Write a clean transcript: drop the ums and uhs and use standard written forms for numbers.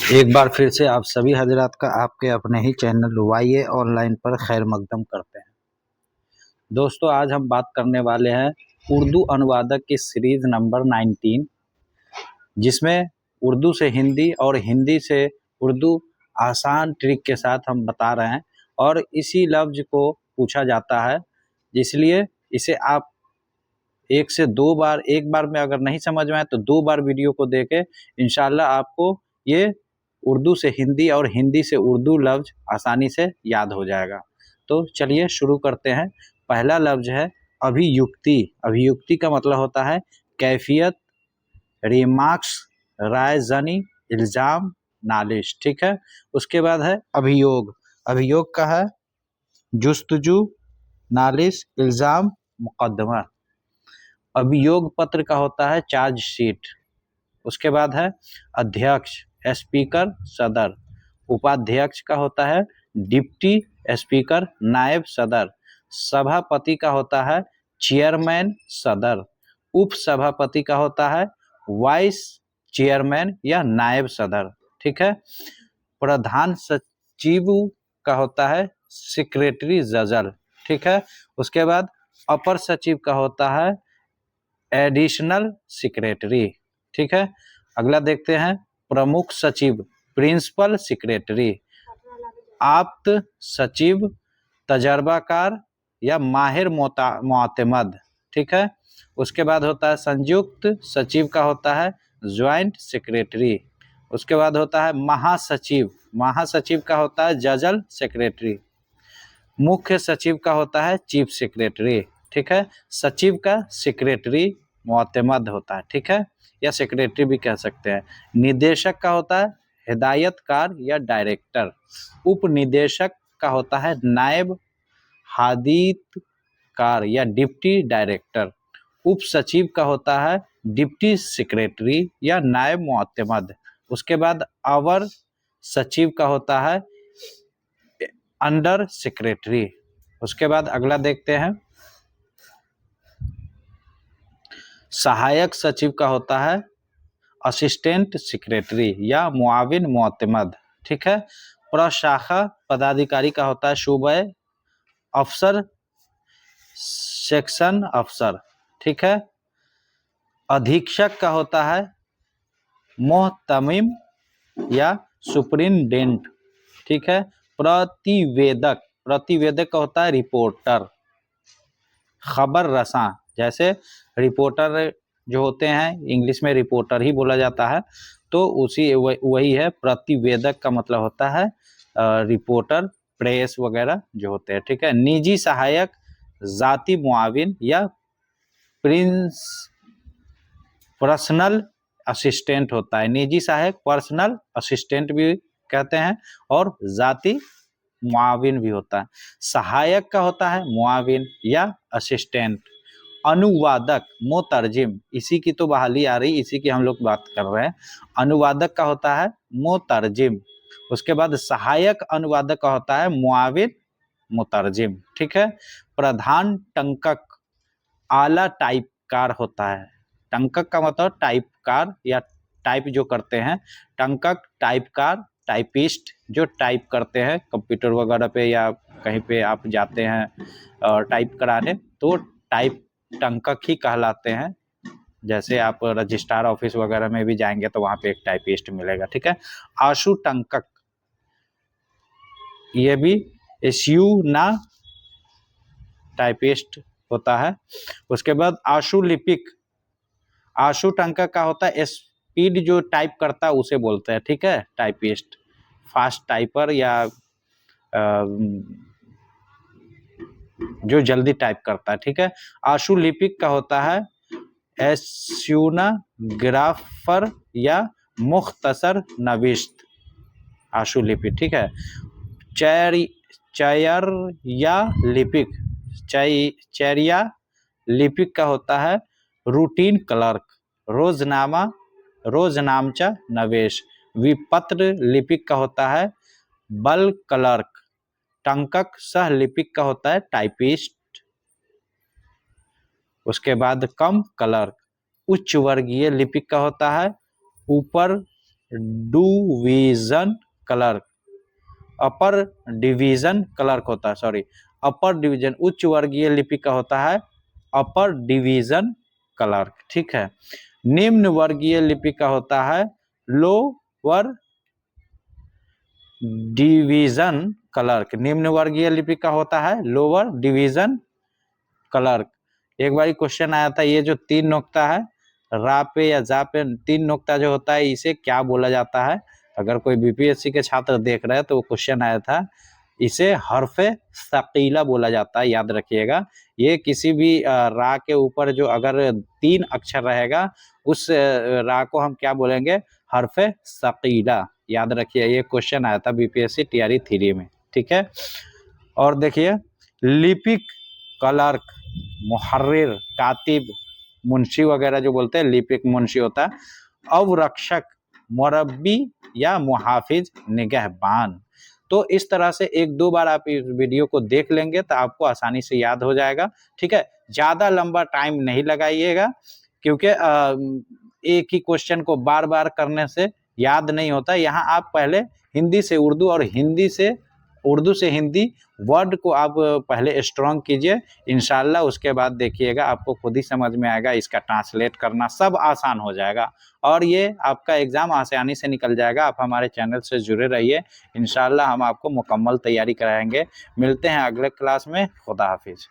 एक बार फिर से आप सभी हजरात का आपके अपने ही चैनल वाईए ऑनलाइन पर खैर मकदम करते हैं। दोस्तों, आज हम बात करने वाले हैं उर्दू अनुवादक की सीरीज नंबर 19, जिसमें उर्दू से हिंदी और हिंदी से उर्दू आसान ट्रिक के साथ हम बता रहे हैं और इसी लफ्ज को पूछा जाता है। इसलिए इसे आप एक से दो बार, एक बार में अगर नहीं समझ में आए तो दो बार वीडियो को देखें। इंशाल्लाह आपको ये उर्दू से हिंदी और हिंदी से उर्दू लफ्ज आसानी से याद हो जाएगा। तो चलिए शुरू करते हैं। पहला लफ्ज है अभियुक्ति। अभियुक्ति का मतलब होता है कैफियत, रिमार्क्स, राय जनी, इल्ज़ाम, नालिश। ठीक है। उसके बाद है अभियोग। अभियोग का है जुस्तजू, नालिश, इल्ज़ाम, मुकदमा। अभियोग पत्र का होता है चार्जशीट। उसके बाद है अध्यक्ष, स्पीकर, सदर। उपाध्यक्ष का होता है डिप्टी स्पीकर, नायब सदर। सभापति का होता है चेयरमैन, सदर। उप सभापति का होता है वाइस चेयरमैन या नायब सदर। ठीक है। प्रधान सचिव का होता है सेक्रेटरी जनरल। ठीक है। उसके बाद अपर सचिव का होता है एडिशनल सेक्रेटरी। ठीक है। अगला देखते हैं प्रमुख सचिव, प्रिंसिपल सेक्रेटरी। आप्त सचिव, तजर्बाकार या माहिर मोतमद। ठीक है। उसके बाद होता है संयुक्त सचिव का होता है ज्वाइंट सेक्रेटरी। उसके बाद होता है महासचिव। महासचिव का होता है जनरल सेक्रेटरी। मुख्य सचिव का होता है चीफ सेक्रेटरी। ठीक है। सचिव का सेक्रेटरी मोतमद होता है। ठीक है, या सेक्रेटरी भी कह सकते हैं। निदेशक का होता है हिदायतकार या डायरेक्टर। उप निदेशक का होता है नायब हादितकार या डिप्टी डायरेक्टर। उप सचिव का होता है डिप्टी सेक्रेटरी या नायब मोतमद। उसके बाद अवर सचिव का होता है अंडर सेक्रेटरी। उसके बाद अगला देखते हैं सहायक सचिव का होता है असिस्टेंट सेक्रेटरी या मुआविन मोतमद। ठीक है। प्रशाखा पदाधिकारी का होता है सूबे अफसर, सेक्शन अफसर। ठीक है। अधीक्षक का होता है मोहतमिम या सुप्रिंटेंडेंट। ठीक है। प्रतिवेदक, प्रतिवेदक का होता है रिपोर्टर। खबर रसां, जैसे रिपोर्टर जो होते हैं इंग्लिश में रिपोर्टर ही बोला जाता है, तो उसी वही है। प्रतिवेदक का मतलब होता है रिपोर्टर, प्रेस वगैरह जो होते हैं। ठीक है। निजी सहायक, जाती मुआविन या पर्सनल असिस्टेंट होता है। निजी सहायक पर्सनल असिस्टेंट भी कहते हैं और जाती मुआविन भी होता है। सहायक का होता है मुआविन या असिस्टेंट। अनुवादक, मोतरजिम, इसी की तो बहाली आ रही, इसी की हम लोग बात कर रहे हैं। अनुवादक का होता है मोतरजिम। उसके बाद सहायक अनुवादक का होता है मुआविन मुतरजिम। ठीक है। प्रधान टंकक आला टाइपकार होता है। टंकक का मतलब टाइपकार या टाइप जो करते हैं। टंकक टाइपकार, टाइपिस्ट जो टाइप करते हैं कंप्यूटर वगैरह पे या कहीं पे आप जाते हैं टाइप कराने, तो टाइप टंकक ही कहलाते हैं। जैसे आप रजिस्ट्रार ऑफिस वगैरह में भी जाएंगे तो वहाँ पे एक टाइपिस्ट मिलेगा। ठीक है। आशु टंकक, ये भी एसयू ना टाइपिस्ट होता है। उसके बाद आशु लिपिक, आशु टंकक का होता है स्पीड जो टाइप करता है उसे बोलते हैं। ठीक है, टाइपिस्ट, फास्ट टाइपर या जो जल्दी टाइप करता है। ठीक है। आशु लिपिक का होता है एस्यूनाग्राफर या मुख्तसर नविश्त, आशु लिपिक। ठीक है। चयरिया लिपिक, चयरिया लिपिक का होता है रूटीन क्लर्क, रोजनामा, रोजनामचा नवेश। विपत्र लिपिक का होता है बल क्लर्क। टंकक सह लिपिक का होता है टाइपिस्ट। उसके बाद कम क्लर्क, उच्च वर्गीय लिपिक का होता है ऊपर division clerk, upper division clerk होता है, सॉरी अपर डिवीजन, उच्च वर्गीय लिपिक का होता है अपर डिवीजन क्लर्क, ठीक है। निम्न वर्गीय लिपिक का होता है लोअर डिवीजन क्लर्क, निम्न वर्गीय लिपिक का होता है लोअर डिवीजन क्लर्क। एक बार क्वेश्चन आया था, ये जो 3 नुक्ता है रा पे या जा पे 3 नुक्ता जो होता है इसे क्या बोला जाता है? अगर कोई बीपीएससी के छात्र देख रहे हैं तो वो क्वेश्चन आया था, इसे हर्फे सकीला बोला जाता है, याद रखिएगा। ये किसी भी रा के ऊपर जो अगर 3 अक्षर रहेगा उस रा को हम क्या बोलेंगे? हर्फे सकीला, याद रखिए। ये क्वेश्चन आया था बीपीएससी टीआरई 3 में, ठीक है। और देखिए लिपिक, क्लर्क, मुहर्रिर, कातिब, मुंशी वगैरह जो बोलते हैं, लिपिक मुंशी होता है। अवरक्षक, मुरब्बी या मुहाफिज, निगहबान। तो इस तरह से 1-2 बार आप इस वीडियो को देख लेंगे तो आपको आसानी से याद हो जाएगा, ठीक है। ज़्यादा लंबा टाइम नहीं लगाइएगा, क्योंकि एक ही क्वेश्चन को बार बार करने से याद नहीं होता। यहाँ आप पहले हिंदी से उर्दू और उर्दू से हिंदी वर्ड को आप पहले स्ट्रॉन्ग कीजिए, इंशाल्लाह उसके बाद देखिएगा आपको खुद ही समझ में आएगा, इसका ट्रांसलेट करना सब आसान हो जाएगा और ये आपका एग्ज़ाम आसानी से निकल जाएगा। आप हमारे चैनल से जुड़े रहिए, इंशाल्लाह हम आपको मुकम्मल तैयारी कराएंगे। मिलते हैं अगले क्लास में, खुदा हाफिज़।